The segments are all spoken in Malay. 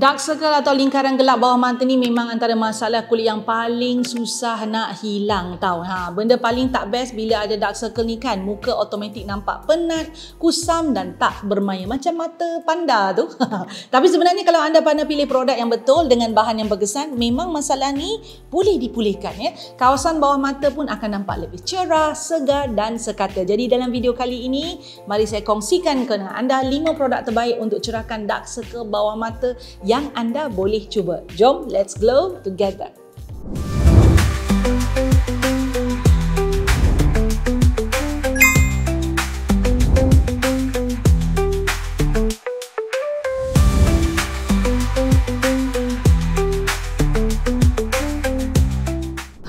Dark circle atau lingkaran gelap bawah mata ni memang antara masalah kulit yang paling susah nak hilang tau. Benda paling tak best bila ada dark circle ni kan, muka automatik nampak penat, kusam dan tak bermaya macam mata panda tu. Tapi sebenarnya kalau anda pandai pilih produk yang betul dengan bahan yang berkesan, memang masalah ni boleh dipulihkan ya. Kawasan bawah mata pun akan nampak lebih cerah, segar dan sekata. Jadi dalam video kali ini, mari saya kongsikan kepada anda 5 produk terbaik untuk cerahkan dark circle bawah mata yang anda boleh cuba. Jom, let's glow together.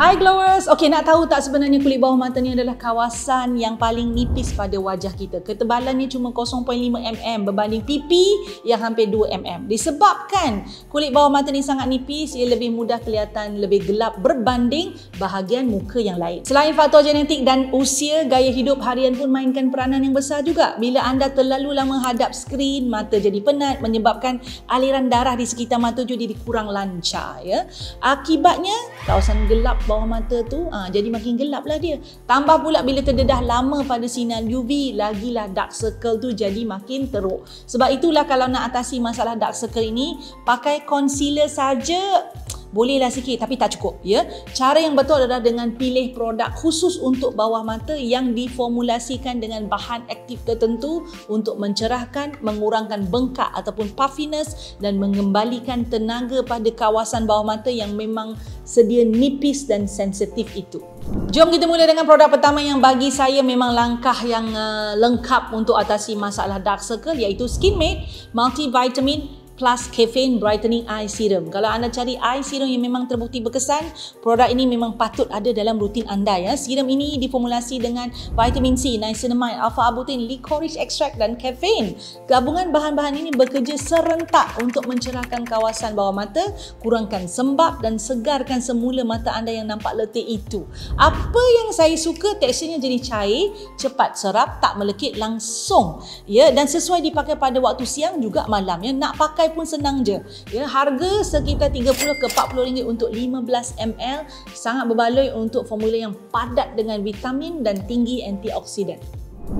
Hai glowers, okey, nak tahu tak sebenarnya kulit bawah mata ni adalah kawasan yang paling nipis pada wajah kita. Ketebalannya cuma 0.5 mm berbanding pipi yang hampir 2 mm. Disebabkan kulit bawah mata ni sangat nipis, ia lebih mudah kelihatan lebih gelap berbanding bahagian muka yang lain. Selain faktor genetik dan usia, gaya hidup harian pun mainkan peranan yang besar juga. Bila anda terlalu lama hadap skrin, mata jadi penat, menyebabkan aliran darah di sekitar mata jadi kurang lancar ya. Akibatnya kawasan gelap bawah mata tu jadi makin gelap lah dia. Tambah pula bila terdedah lama pada sinar UV, lagilah dark circle tu jadi makin teruk. Sebab itulah kalau nak atasi masalah dark circle ini, pakai concealer saja bolehlah sikit tapi tak cukup ya. Cara yang betul adalah dengan pilih produk khusus untuk bawah mata yang diformulasikan dengan bahan aktif tertentu untuk mencerahkan, mengurangkan bengkak ataupun puffiness dan mengembalikan tenaga pada kawasan bawah mata yang memang sedia nipis dan sensitif itu. Jom kita mula dengan produk pertama yang bagi saya memang langkah yang lengkap untuk atasi masalah dark circle, iaitu SkinMade Multivitamin Plus Caffeine Brightening Eye Serum. Kalau anda cari eye serum yang memang terbukti berkesan, produk ini memang patut ada dalam rutin anda ya. Serum ini diformulasi dengan vitamin C, niacinamide, alpha-arbutin, licorice extract dan caffeine. Gabungan bahan-bahan ini bekerja serentak untuk mencerahkan kawasan bawah mata, kurangkan sembab dan segarkan semula mata anda yang nampak letih itu. Apa yang saya suka, teksturnya jadi cair, cepat serap, tak melekit langsung ya, dan sesuai dipakai pada waktu siang juga malam ya. Nak pakai pun senang je ya. Harga sekitar 30 ke 40 ringgit untuk 15 ml, sangat berbaloi untuk formula yang padat dengan vitamin dan tinggi antioksidan.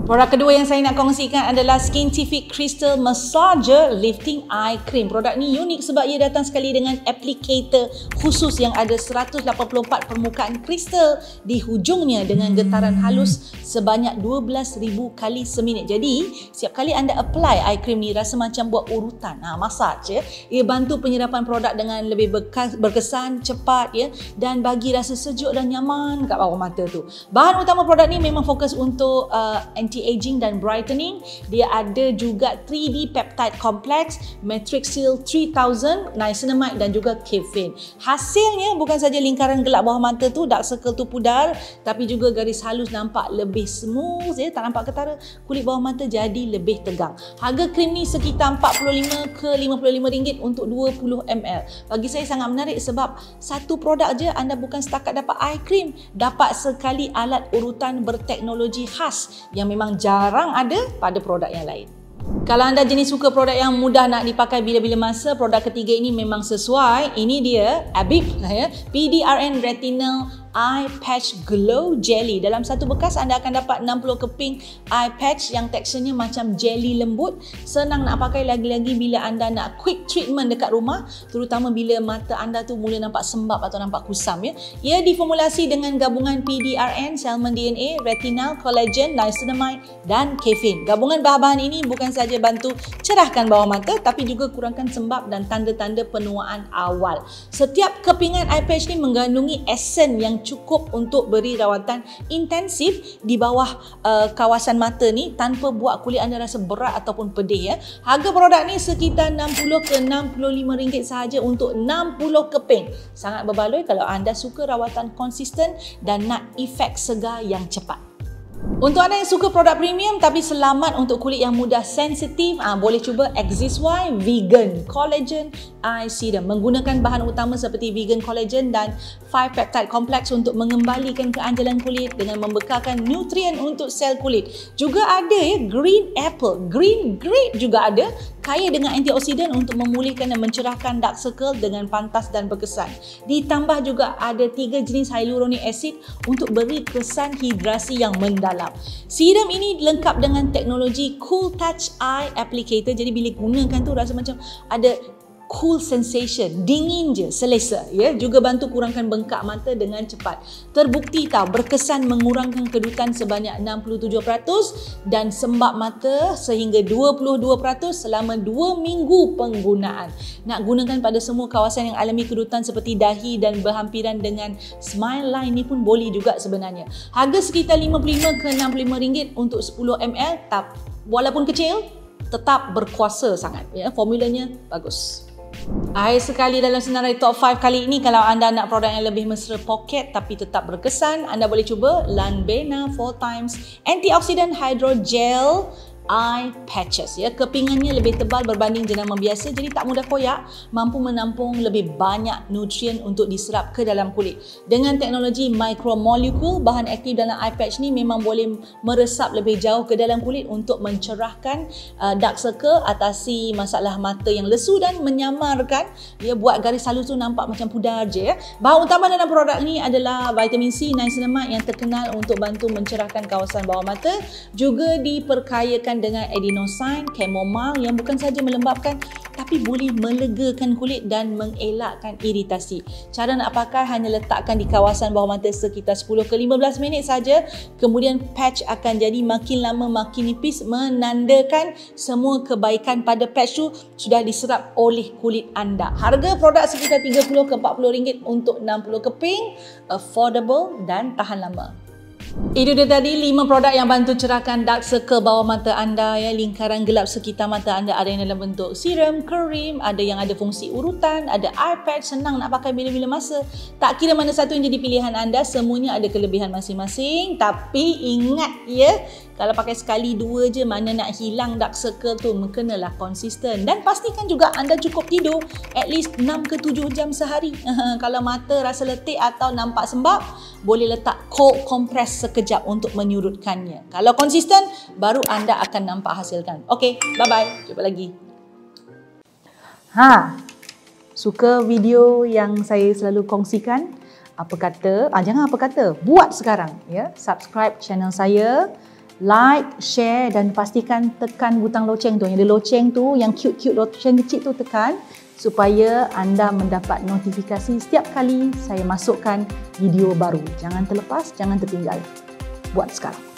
Produk kedua yang saya nak kongsikan adalah Skintific Crystal Massager Lifting Eye Cream. Produk ni unik sebab ia datang sekali dengan applicator khusus yang ada 184 permukaan kristal di hujungnya dengan getaran halus sebanyak 12,000 kali seminit. Jadi, setiap kali anda apply eye cream ni rasa macam buat urutan, massage ya. Ia bantu penyerapan produk dengan lebih berkesan, cepat ya, dan bagi rasa sejuk dan nyaman kat bawah mata tu. Bahan utama produk ni memang fokus untuk anti-aging dan brightening. Dia ada juga 3D peptide complex, matrixyl 3000, niacinamide dan juga caffeine. Hasilnya bukan saja lingkaran gelap bawah mata tu, dark circle tu pudar, tapi juga garis halus nampak lebih smooth ya, tak nampak ketara. Kulit bawah mata jadi lebih tegang. Harga krim ni sekitar 45 ke 55 ringgit untuk 20 ml. Bagi saya sangat menarik sebab satu produk je anda bukan setakat dapat eye cream, dapat sekali alat urutan berteknologi khas yang memang jarang ada pada produk yang lain. Kalau anda jenis suka produk yang mudah nak dipakai bila-bila masa, produk ketiga ini memang sesuai. Ini dia Abib ya, PDRN Retinal Eye Patch Glow Jelly. Dalam satu bekas anda akan dapat 60 keping eye patch yang teksturnya macam jelly lembut. Senang nak pakai lagi-lagi bila anda nak quick treatment dekat rumah, terutama bila mata anda tu mula nampak sembab atau nampak kusam ya. Ia diformulasi dengan gabungan PDRN, Salmon DNA, Retinal, Collagen, Niacinamide dan Caffeine. Gabungan bahan-bahan ini bukan saja bantu cerahkan bawah mata tapi juga kurangkan sembab dan tanda-tanda penuaan awal. Setiap kepingan eye patch ni mengandungi esen yang cukup untuk beri rawatan intensif di bawah kawasan mata ni tanpa buat kulit anda rasa berat ataupun pedih ya. Harga produk ni sekitar 60 ke 65 ringgit sahaja untuk 60 keping. Sangat berbaloi kalau anda suka rawatan konsisten dan nak efek segar yang cepat. Untuk anda yang suka produk premium tapi selamat untuk kulit yang mudah sensitif, boleh cuba Axis Y Vegan Collagen Eye Serum menggunakan bahan utama seperti vegan collagen dan 5 peptide complex untuk mengembalikan keanjalan kulit dengan membekalkan nutrien untuk sel kulit. Juga ada green apple, green grape juga ada, kaya dengan antioksidan untuk memulihkan dan mencerahkan dark circle dengan pantas dan berkesan. Ditambah juga ada 3 jenis hyaluronic acid untuk beri kesan hidrasi yang mendalam. Serum ini lengkap dengan teknologi Cool Touch Eye Applicator. Jadi bila gunakan tu rasa macam ada cool sensation, dingin je, selesa ya. Juga bantu kurangkan bengkak mata dengan cepat. Terbukti berkesan mengurangkan kedutan sebanyak 67% dan sembab mata sehingga 22% selama 2 minggu penggunaan. Nak gunakan pada semua kawasan yang alami kedutan seperti dahi dan berhampiran dengan smile line ni pun boleh juga sebenarnya. Harga sekitar RM55 ke RM65 untuk 10 ml, walaupun kecil tetap berkuasa sangat ya. Formulanya bagus. Akhir sekali dalam senarai top 5 kali ini, kalau anda nak produk yang lebih mesra poket tapi tetap berkesan, anda boleh cuba Lanvena 4x Antioxidant Hydro Gel Eye Patches ya. Kepingannya lebih tebal berbanding jenama biasa, jadi tak mudah koyak, mampu menampung lebih banyak nutrien untuk diserap ke dalam kulit. Dengan teknologi micromolecule, bahan aktif dalam eye patch ni memang boleh meresap lebih jauh ke dalam kulit untuk mencerahkan dark circle, atasi masalah mata yang lesu dan menyamarkan ya, buat garis halus tu nampak macam pudar je ya. Bahan utama dalam produk ni adalah vitamin C niacinamide yang terkenal untuk bantu mencerahkan kawasan bawah mata, juga diperkayakan dengan adenosine, chamomile yang bukan sahaja melembabkan tapi boleh melegakan kulit dan mengelakkan iritasi. Cara nak pakai hanya letakkan di kawasan bawah mata sekitar 10 ke 15 minit saja. Kemudian patch akan jadi makin lama makin nipis, menandakan semua kebaikan pada patch tu sudah diserap oleh kulit anda. Harga produk sekitar RM30 ke RM40 untuk 60 keping, affordable dan tahan lama. Itu dia tadi 5 produk yang bantu cerahkan dark circle bawah mata anda ya, lingkaran gelap sekitar mata anda. Ada yang dalam bentuk serum, krim, ada yang ada fungsi urutan, ada eye patch, senang nak pakai bila-bila masa. Tak kira mana satu yang jadi pilihan anda, semuanya ada kelebihan masing-masing. Tapi ingat ya, kalau pakai sekali dua je, mana nak hilang dark circle tu, kenalah konsisten. Dan pastikan juga anda cukup tidur at least 6 ke 7 jam sehari. Kalau mata rasa letih atau nampak sembab, boleh letak cold compress sekejap untuk menyurutkannya. Kalau konsisten, baru anda akan nampak hasilkan. Okey, bye-bye. Jumpa lagi. Suka video yang saya selalu kongsikan? Apa kata? Jangan apa kata. Buat sekarang. Ya, subscribe channel saya. Like, share dan pastikan tekan butang loceng tu. Yang ada loceng tu, yang cute-cute loceng kecil tu tekan supaya anda mendapat notifikasi setiap kali saya masukkan video baru. Jangan terlepas, jangan tertinggal. Buat sekarang.